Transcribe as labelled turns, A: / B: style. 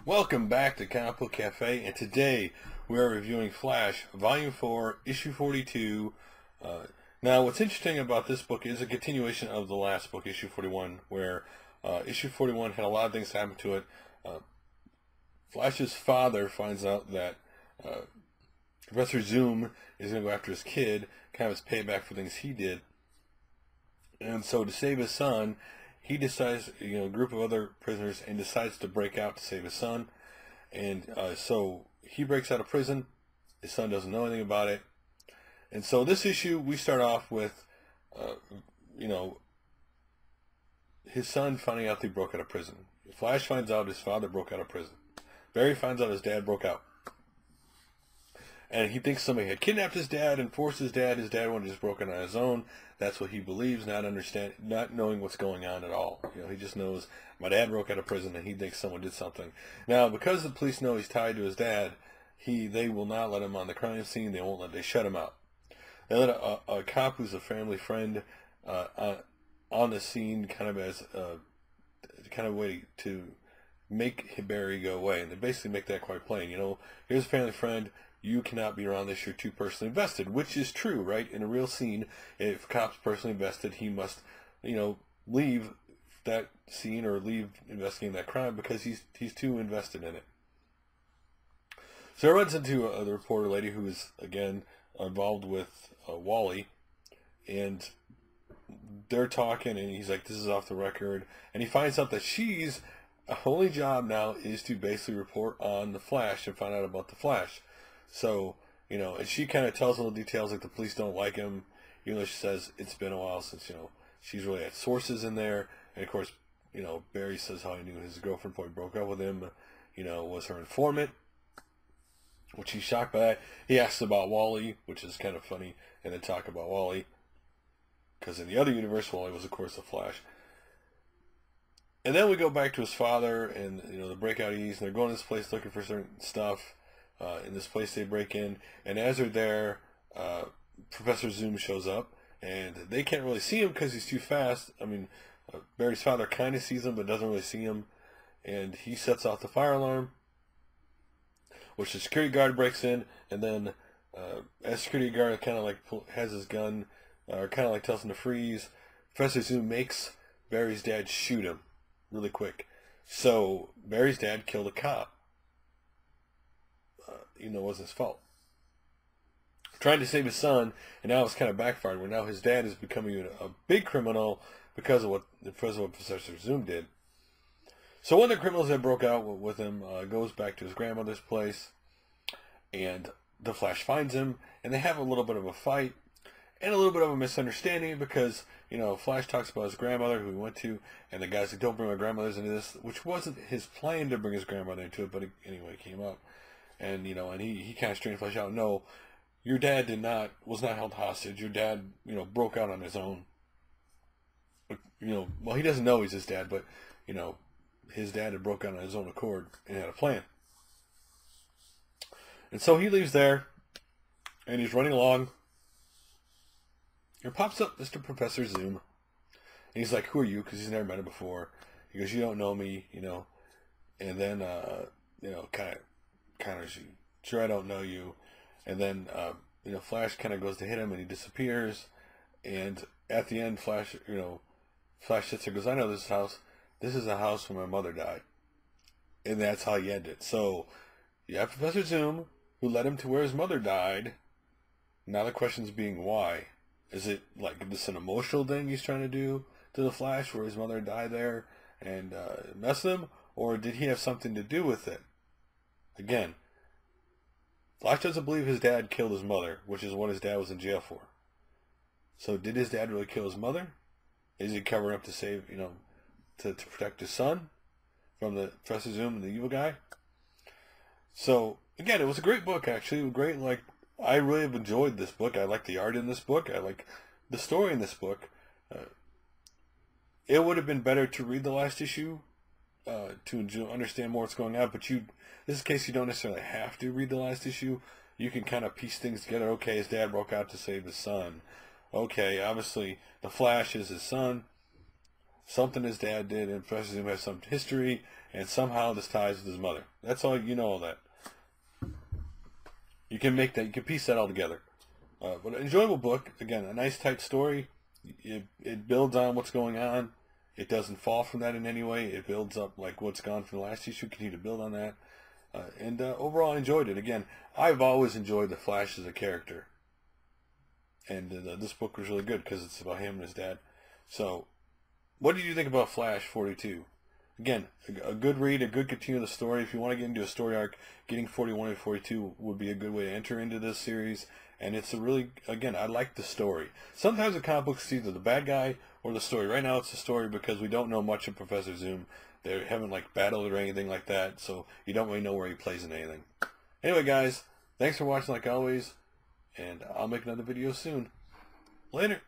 A: Welcome back to Comic Book Cafe, and today we are reviewing Flash, Volume 4, Issue 42. Now, what's interesting about this book is a continuation of the last book, Issue 41, where Issue 41 had a lot of things happen to it. Flash's father finds out that Professor Zoom is going to go after his kid, kind of as payback for things he did. And so to save his son, he decides, a group of other prisoners, and decides to break out to save his son. And so he breaks out of prison. His son doesn't know anything about it. And so this issue, we start off with, his son finding out that he broke out of prison. Flash finds out his father broke out of prison. Barry finds out his dad broke out. And he thinks somebody had kidnapped his dad and forced his dad. His dad would have just broken on his own. That's what he believes, not knowing what's going on at all. He just knows my dad broke out of prison and he thinks someone did something. Now, because the police know he's tied to his dad, they will not let him on the crime scene. They shut him out. They let a cop who's a family friend on the scene, kind of as a way to make Barry go away. And they basically make that quite plain. Here's a family friend. You cannot be around this. You're too personally invested, which is true, right? In a real scene, if a cop's personally invested, he must, leave that scene or leave investigating that crime because he's too invested in it. So it runs into the reporter lady who is, again, involved with Wally, and they're talking, and he's like, this is off the record, and he finds out that she's only job now is to basically report on the Flash and find out about the Flash. So, and she kind of tells little details like the police don't like him, even though she says it's been a while since, she's really had sources in there. And of course, Barry says how he knew his girlfriend probably broke up with him, was her informant, which he's shocked by that. He asks about Wally, which is kind of funny, and then talk about Wally, because in the other universe, Wally was, of course, the Flash. And then we go back to his father and, the breakout E's, and they're going to this place looking for certain stuff. In this place they break in, and as they're there, Professor Zoom shows up, and they can't really see him because he's too fast. Barry's father kind of sees him, but doesn't really see him, and he sets off the fire alarm, which the security guard breaks in, and then as security guard kind of like has his gun, or kind of like tells him to freeze, Professor Zoom makes Barry's dad shoot him really quick. So Barry's dad killed a cop. It wasn't his fault. Trying to save his son, and now it's kind of backfired, where now his dad is becoming a big criminal because of what Professor Zoom did. So one of the criminals that broke out with him goes back to his grandmother's place, and the Flash finds him, and they have a little bit of a fight, and a little bit of a misunderstanding because, Flash talks about his grandmother who he went to, and the guy's like, don't bring my grandmother's into this, which wasn't his plan to bring his grandmother into it, but anyway, it came up. And, and he kind of straightened Flash out. No, your dad was not held hostage. Your dad, broke out on his own. But, well, he doesn't know he's his dad, but, his dad had broke out on his own accord and had a plan. And so he leaves there, and he's running along. Here pops up Mr. Professor Zoom. And he's like, who are you? Because he's never met him before. He goes, you don't know me, And then, kind of, sure, I don't know you. And then, Flash kind of goes to hit him, and he disappears. And at the end, Flash sits there and goes, I know this house. This is a house where my mother died. And that's how you end it. So, you have Professor Zoom, who led him to where his mother died. Now the question's being why. Is it like this an emotional thing he's trying to do to the Flash, where his mother died there and mess with him? Or did he have something to do with it? Again, Flash doesn't believe his dad killed his mother, which is what his dad was in jail for. So did his dad really kill his mother? Is he covering up to save, to protect his son from the Professor Zoom and the evil guy? So, again, it was a great book, actually. Great, I really have enjoyed this book. I like the art in this book. I like the story in this book. It would have been better to read the last issue to understand more what's going on, but this is a case you don't necessarily have to read the last issue. You can kind of piece things together. Okay, his dad broke out to save his son. Okay, obviously the Flash is his son. something his dad did, and Professor Zoom has some history, and somehow this ties with his mother. That's all, you know all that. You can make that, you can piece that all together. But an enjoyable book. Again, a nice tight story. It builds on what's going on. It doesn't fall from that in any way. It builds up like what's gone from the last issue. Continue to build on that. And overall, I enjoyed it. Again, I've always enjoyed the Flash as a character. And this book was really good because it's about him and his dad. So, what did you think about Flash 42? Again, a good read, a good continue of the story. If you want to get into a story arc, getting 41 and 42 would be a good way to enter into this series. And it's a really, again, I like the story. Sometimes a comic book is either the bad guy or the story. Right now it's the story because we don't know much of Professor Zoom. They haven't like battled or anything like that, so you don't really know where he plays in anything. Anyway, guys, thanks for watching like always, and I'll make another video soon. Later.